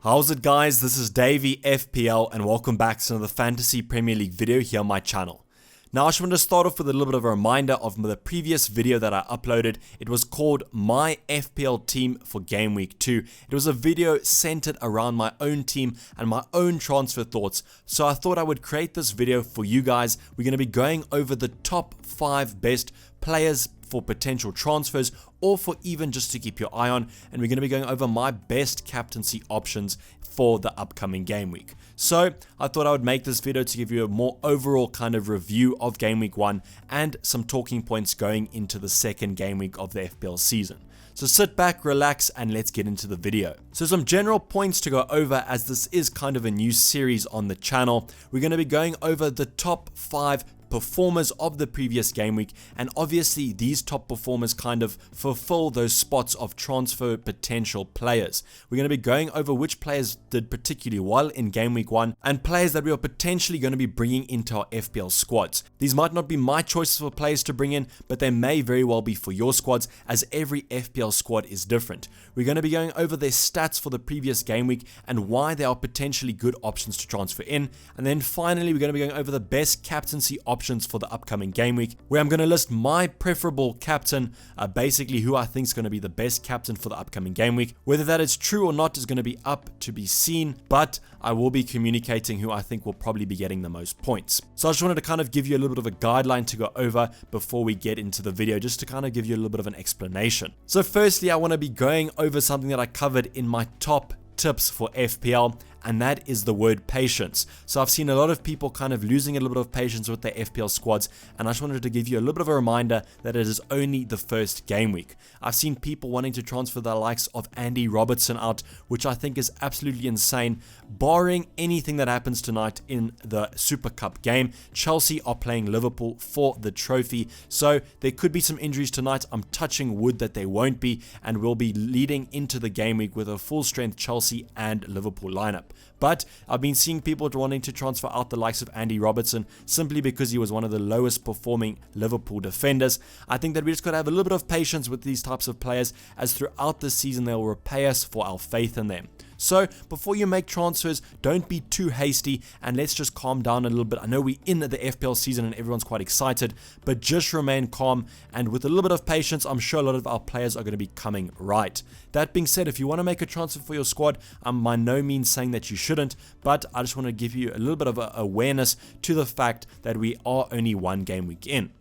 How's it guys, this is Dayvy FPL and welcome back to another Fantasy Premier League video here on my channel. Now I just want to start off with a little bit of a reminder of the previous video that I uploaded. It was called My FPL Team for Game Week 2. It was a video centered around my own team and my own transfer thoughts. So I thought I would create this video for you guys. We're going to be going over the top 5 best players for potential transfers or for even just to keep your eye on, and we're going to be going over my best captaincy options for the upcoming game week. So I thought I would make this video to give you a more overall kind of review of game week 1 and some talking points going into the second game week of the FPL season. So sit back, relax, and let's get into the video. So some general points to go over, as this is kind of a new series on the channel. We're going to be going over the top 5 performers of the previous game week, and obviously these top performers kind of fulfill those spots of transfer potential players. We're going to be going over which players did particularly well in game week 1 and players that we are potentially going to be bringing into our FPL squads. These might not be my choices for players to bring in, but they may very well be for your squads, as every FPL squad is different. We're going to be going over their stats for the previous game week and why they are potentially good options to transfer in, and then finally we're going to be going over the best captaincy options for the upcoming game week, where I'm going to list my preferable captain, basically who I think is going to be the best captain for the upcoming game week. Whether that is true or not is going to be up to be seen, but I will be communicating who I think will probably be getting the most points. So I just wanted to kind of give you a little bit of a guideline to go over before we get into the video, just to kind of give you a little bit of an explanation. So firstly, I want to be going over something that I covered in my top tips for FPL, and that is the word patience. So I've seen a lot of people kind of losing a little bit of patience with their FPL squads, and I just wanted to give you a little bit of a reminder that it is only the first game week. I've seen people wanting to transfer the likes of Andy Robertson out, which I think is absolutely insane. Barring anything that happens tonight in the Super Cup game, Chelsea are playing Liverpool for the trophy, so there could be some injuries tonight. I'm touching wood that they won't be, and we'll be leading into the game week with a full strength Chelsea and Liverpool lineup. But I've been seeing people wanting to transfer out the likes of Andy Robertson simply because he was one of the lowest performing Liverpool defenders. I think that we just got to have a little bit of patience with these types of players, as throughout the season they will repay us for our faith in them. So before you make transfers, don't be too hasty and let's just calm down a little bit. I know we're in the FPL season and everyone's quite excited, but just remain calm, and with a little bit of patience, I'm sure a lot of our players are going to be coming right. That being said, if you want to make a transfer for your squad, I'm by no means saying that you shouldn't, but I just want to give you a little bit of awareness to the fact that we are only one game week in.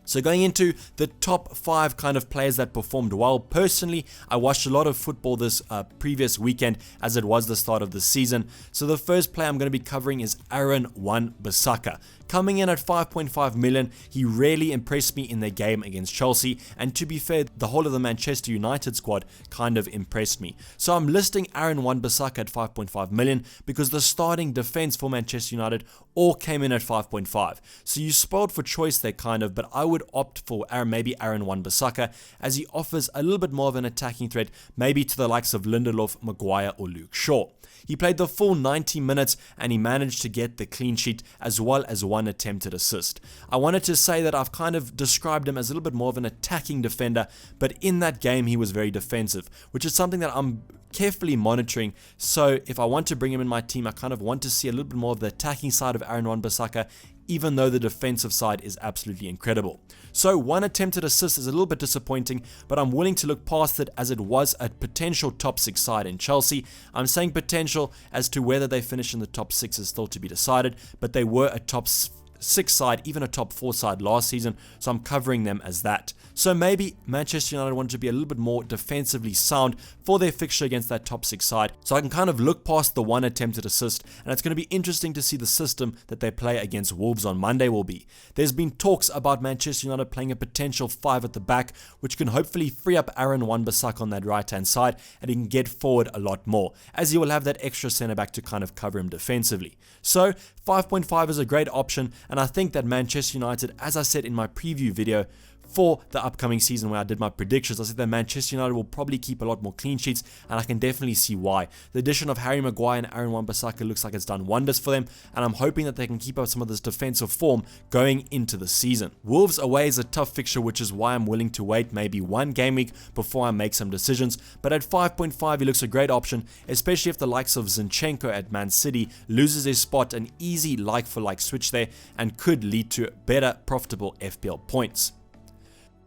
So going into the top 5 kind of players that performed well, personally, I watched a lot of football this previous weekend, as it was the start of the season. So the first player I'm going to be covering is WAN-BISSAKA. Coming in at 5.5 million, he really impressed me in their game against Chelsea, and to be fair, the whole of the Manchester United squad kind of impressed me. So I'm listing WAN-BISSAKA at 5.5 million because the starting defense for Manchester United all came in at 5.5. So you spoiled for choice there kind of, but I would opt for maybe WAN-BISSAKA, as he offers a little bit more of an attacking threat, maybe to the likes of Lindelof, Maguire or Luke Shaw. He played the full 90 minutes and he managed to get the clean sheet as well as 1 attempted assist. I wanted to say that I've kind of described him as a little bit more of an attacking defender, but in that game he was very defensive, which is something that I'm carefully monitoring. So if I want to bring him in my team, I kind of want to see a little bit more of the attacking side of WAN-BISSAKA, even though the defensive side is absolutely incredible. So 1 attempted assist is a little bit disappointing, but I'm willing to look past it, as it was a potential top 6 side in Chelsea. I'm saying potential, as to whether they finish in the top 6 is still to be decided, but they were a top 6 side, even a top 4 side last season, so I'm covering them as that. So maybe Manchester United wanted to be a little bit more defensively sound for their fixture against that top 6 side, so I can kind of look past the 1 attempted assist, and it's going to be interesting to see the system that they play against Wolves on Monday will be. There's been talks about Manchester United playing a potential 5 at the back, which can hopefully free up WAN-BISSAKA on that right hand side, and he can get forward a lot more, as he will have that extra centre back to kind of cover him defensively. So 5.5 is a great option, and I think that Manchester United, as I said in my preview video, for the upcoming season where I did my predictions. I said that Manchester United will probably keep a lot more clean sheets, and I can definitely see why. The addition of Harry Maguire and Aaron Wan-BISSAKA looks like it's done wonders for them, and I'm hoping that they can keep up some of this defensive form going into the season. Wolves away is a tough fixture, which is why I'm willing to wait maybe one game week before I make some decisions, but at 5.5 he looks a great option, especially if the likes of Zinchenko at Man City loses his spot. An easy like-for-like switch there and could lead to better profitable FPL points.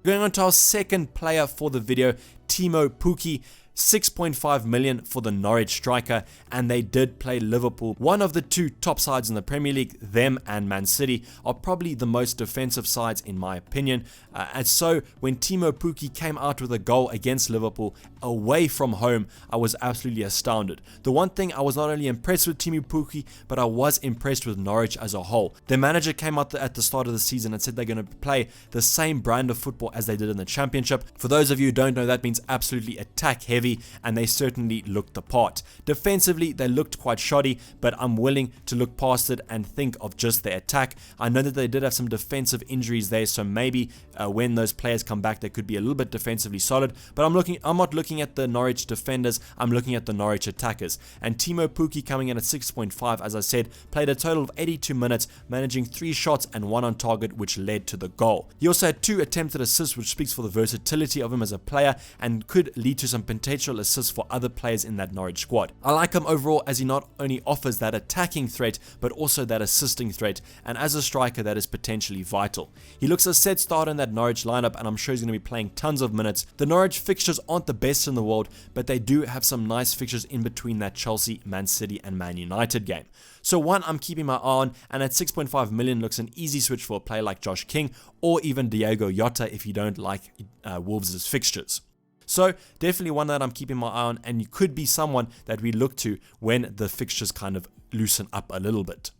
Going on to our second player for the video, TEEMU PUKKI. 6.5 million for the Norwich striker, and they did play Liverpool. One of the two top sides in the Premier League, them and Man City, are probably the most defensive sides in my opinion. And so when TEEMU PUKKI came out with a goal against Liverpool away from home, I was absolutely astounded. The one thing, I was not only impressed with TEEMU PUKKI, but I was impressed with Norwich as a whole. Their manager came out at the start of the season and said they're going to play the same brand of football as they did in the Championship. For those of you who don't know, that means absolutely attack heavy, and they certainly looked the part. Defensively, they looked quite shoddy, but I'm willing to look past it and think of just their attack. I know that they did have some defensive injuries there, so maybe when those players come back, they could be a little bit defensively solid, but I'm not looking at the Norwich defenders, I'm looking at the Norwich attackers. And TEEMU PUKKI coming in at 6.5, as I said, played a total of 82 minutes, managing 3 shots and 1 on target, which led to the goal. He also had 2 attempted assists, which speaks for the versatility of him as a player and could lead to some potential assists for other players in that Norwich squad. I like him overall as he not only offers that attacking threat, but also that assisting threat, and as a striker that is potentially vital. He looks a set starter in that Norwich lineup, and I'm sure he's going to be playing tons of minutes. The Norwich fixtures aren't the best in the world, but they do have some nice fixtures in between that Chelsea, Man City and Man United game. So one I'm keeping my eye on, and at 6.5 million looks an easy switch for a player like Josh King or even Diogo Jota if you don't like Wolves' fixtures. So definitely one that I'm keeping my eye on, and you could be someone that we look to when the fixtures kind of loosen up a little bit.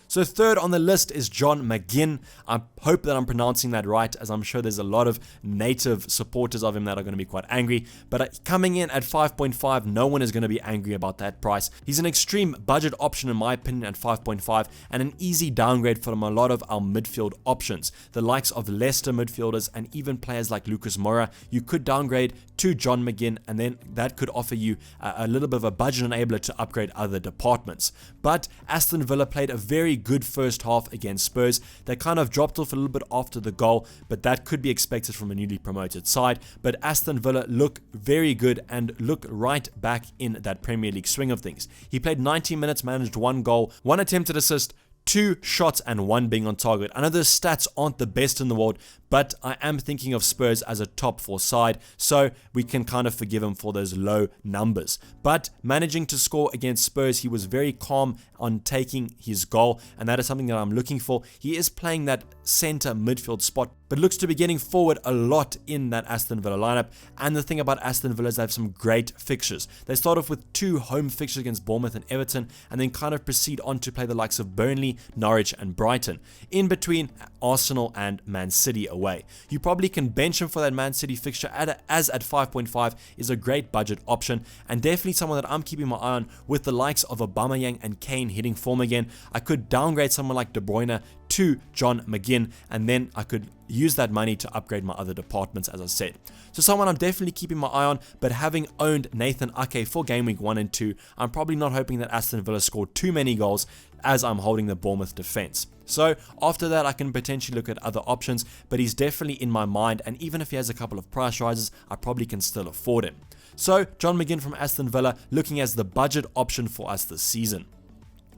So third on the list is John McGinn. I hope that I'm pronouncing that right, as I'm sure there's a lot of native supporters of him that are going to be quite angry. But coming in at 5.5, no one is going to be angry about that price. He's an extreme budget option in my opinion at 5.5, and an easy downgrade from a lot of our midfield options. The likes of Leicester midfielders and even players like Lucas Moura, you could downgrade to John McGinn, and then that could offer you a little bit of a budget enabler to upgrade other departments. But Aston Villa played a very good first half against Spurs. They kind of dropped off a little bit after the goal, but that could be expected from a newly promoted side. But Aston Villa look very good and look right back in that Premier League swing of things. He played 90 minutes, managed 1 goal, 1 attempted assist, 2 shots and 1 being on target. I know those stats aren't the best in the world, but I am thinking of Spurs as a top 4 side, so we can kind of forgive him for those low numbers. But managing to score against Spurs, he was very calm on taking his goal, and that is something that I'm looking for. He is playing that center midfield spot, but looks to be getting forward a lot in that Aston Villa lineup. And the thing about Aston Villa is they have some great fixtures. They start off with 2 home fixtures against Bournemouth and Everton, and then kind of proceed on to play the likes of Burnley, Norwich and Brighton. In between, Arsenal and Man City away. You probably can bench him for that Man City fixture as at 5.5 is a great budget option, and definitely someone that I'm keeping my eye on with the likes of Aubameyang and Kane hitting form again. I could downgrade someone like De Bruyne to John McGinn, and then I could use that money to upgrade my other departments, as I said. So someone I'm definitely keeping my eye on, but having owned Nathan Ake for game week 1 and 2, I'm probably not hoping that Aston Villa scored too many goals as I'm holding the Bournemouth defense. So after that, I can potentially look at other options, but he's definitely in my mind, and even if he has a couple of price rises, I probably can still afford him. So John McGinn from Aston Villa looking as the budget option for us this season.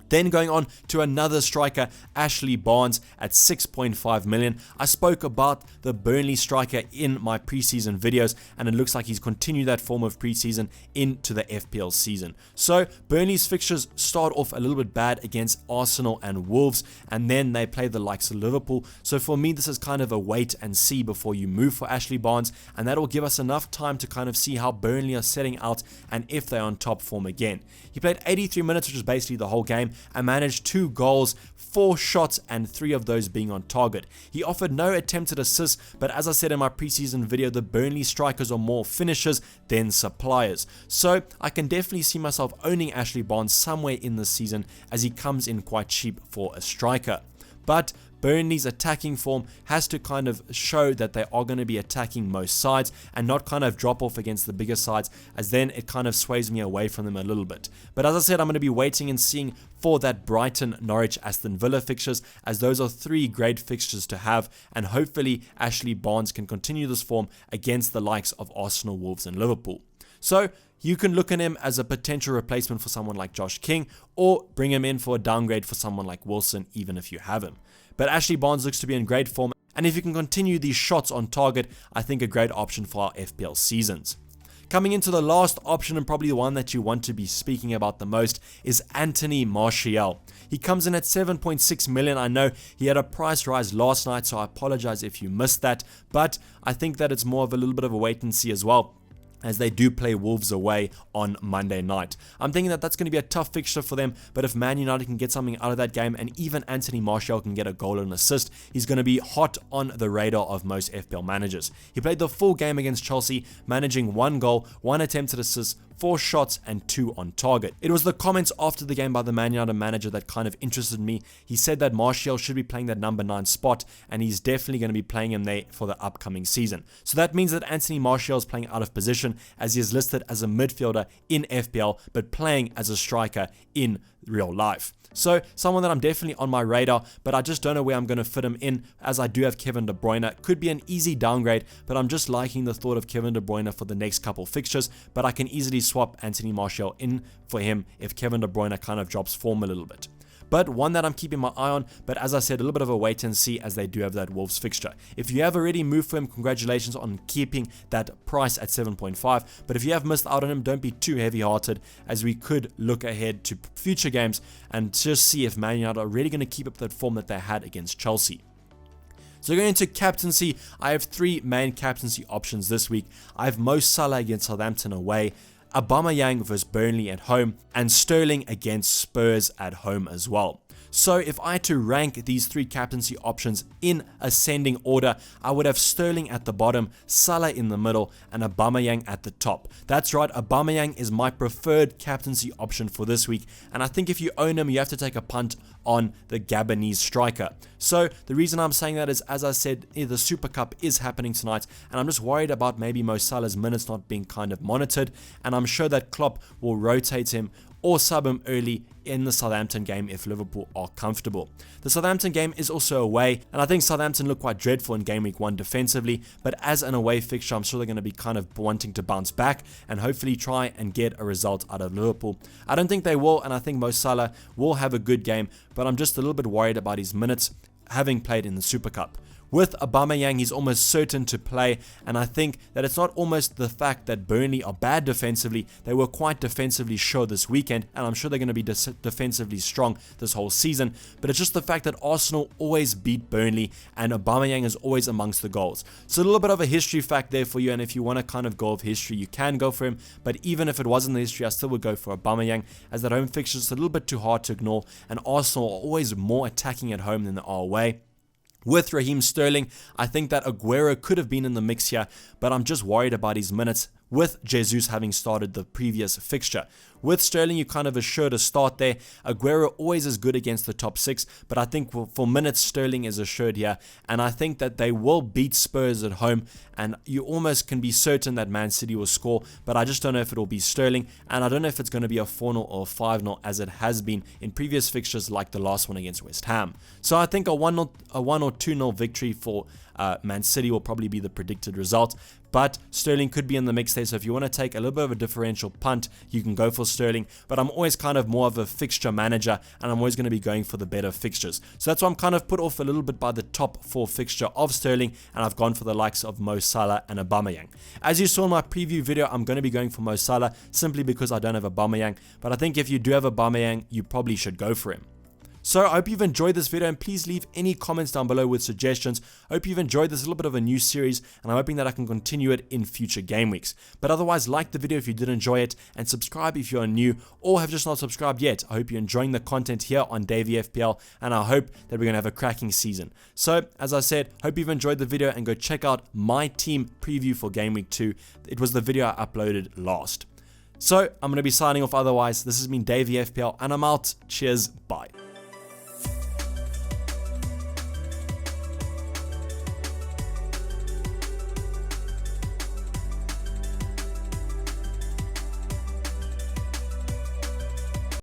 Then going on to another striker, Ashley Barnes at 6.5 million. I spoke about the Burnley striker in my preseason videos, and it looks like he's continued that form of preseason into the FPL season. So Burnley's fixtures start off a little bit bad against Arsenal and Wolves, and then they play the likes of Liverpool. So for me, this is kind of a wait and see before you move for Ashley Barnes, and that will give us enough time to kind of see how Burnley are setting out and if they're on top form again. He played 83 minutes, which is basically the whole game, and managed 2 goals, 4 shots, and 3 of those being on target. He offered no attempted assists, but as I said in my preseason video, the Burnley strikers are more finishers than suppliers. So I can definitely see myself owning Ashley Barnes somewhere in this season, as he comes in quite cheap for a striker. but Burnley's attacking form has to kind of show that they are going to be attacking most sides and not kind of drop off against the bigger sides, as then it kind of sways me away from them a little bit. But as I said, I'm going to be waiting and seeing for that Brighton, Norwich, Aston Villa fixtures, as those are 3 great fixtures to have, and hopefully Ashley Barnes can continue this form against the likes of Arsenal, Wolves and Liverpool. So you can look at him as a potential replacement for someone like Josh King, or bring him in for a downgrade for someone like Wilson, even if you have him. But Ashley Barnes looks to be in great form, and if you can continue these shots on target, I think a great option for our FPL seasons. Coming into the last option, and probably the one that you want to be speaking about the most, is Anthony Martial. He comes in at 7.6 million. I know he had a price rise last night, so I apologize if you missed that, but I think that it's more of a little bit of a wait and see as well, as they do play Wolves away on Monday night. I'm thinking that that's going to be a tough fixture for them, but if Man United can get something out of that game, and even Anthony Martial can get a goal and assist, he's going to be hot on the radar of most FPL managers. He played the full game against Chelsea, managing 1 goal, 1 attempted assist, 4 shots and 2 on target. It was the comments after the game by the Man United manager that kind of interested me. He said that Martial should be playing that number 9 spot, and he's definitely going to be playing him there for the upcoming season. So that means that Anthony Martial is playing out of position, as he is listed as a midfielder in FPL, but playing as a striker in real life. So someone that I'm definitely on my radar, but I just don't know where I'm going to fit him in, as I do have Kevin De Bruyne. Could be an easy downgrade, but I'm just liking the thought of Kevin De Bruyne for the next couple fixtures, but I can easily swap Anthony Martial in for him if Kevin De Bruyne kind of drops form a little bit. But one that I'm keeping my eye on, but as I said, a little bit of a wait and see, as they do have that Wolves fixture. If you have already moved for him, congratulations on keeping that price at 7.5, but if you have missed out on him, don't be too heavy-hearted, as we could look ahead to future games and just see if Man United are really going to keep up that form that they had against Chelsea. So going into captaincy, I have 3 main captaincy options this week. I have Mo Salah against Southampton away, Aubameyang versus Burnley at home, and Sterling against Spurs at home as well. So if I had to rank these 3 captaincy options in ascending order, I would have Sterling at the bottom, Salah in the middle, and Aubameyang at the top. That's right, Aubameyang is my preferred captaincy option for this week, and I think if you own him, you have to take a punt on the Gabonese striker. So the reason I'm saying that is, as I said, the Super Cup is happening tonight, and I'm just worried about maybe Mo Salah's minutes not being kind of monitored, and I'm sure that Klopp will rotate him or sub him early in the Southampton game if Liverpool are comfortable. The Southampton game is also away, and I think Southampton look quite dreadful in Game Week 1 defensively, but as an away fixture, I'm sure they're going to be kind of wanting to bounce back and hopefully try and get a result out of Liverpool. I don't think they will, and I think Mo Salah will have a good game, but I'm just a little bit worried about his minutes having played in the Super Cup. With Aubameyang, he's almost certain to play, and I think that it's not almost the fact that Burnley are bad defensively. They were quite defensively sure this weekend, and I'm sure they're going to be defensively strong this whole season, but it's just the fact that Arsenal always beat Burnley, and Aubameyang is always amongst the goals. So a little bit of a history fact there for you, and if you want to kind of go off history, you can go for him, but even if it wasn't the history, I still would go for Aubameyang, as that home fixture is a little bit too hard to ignore, and Arsenal are always more attacking at home than they are away. With Raheem Sterling, I think that Aguero could have been in the mix here, but I'm just worried about his minutes with Jesus having started the previous fixture. With Sterling, you kind of assured a start there. Aguero always is good against the top 6, but I think for minutes, Sterling is assured here, and I think that they will beat Spurs at home, and you almost can be certain that Man City will score, but I just don't know if it will be Sterling, and I don't know if it's going to be a 4-0 or a 5-0 as it has been in previous fixtures like the last one against West Ham. So I think a 1 or 2-0 victory for Man City will probably be the predicted result, but Sterling could be in the mix there, so if you want to take a little bit of a differential punt, you can go for Sterling, but I'm always kind of more of a fixture manager, and I'm always going to be going for the better fixtures. So that's why I'm kind of put off a little bit by the top 4 fixture of Sterling, and I've gone for the likes of Mo Salah and Aubameyang. As you saw in my preview video, I'm going to be going for Mo Salah simply because I don't have Aubameyang, but I think if you do have Aubameyang, you probably should go for him. So I hope you've enjoyed this video, and please leave any comments down below with suggestions. I hope you've enjoyed this little bit of a new series, and I'm hoping that I can continue it in future game weeks. But otherwise, like the video if you did enjoy it, and subscribe if you're new or have just not subscribed yet. I hope you're enjoying the content here on Dayvy FPL, and I hope that we're going to have a cracking season. So as I said, hope you've enjoyed the video, and go check out my team preview for Game Week 2. It was the video I uploaded last. So I'm going to be signing off otherwise. This has been Dayvy FPL, and I'm out. Cheers, bye.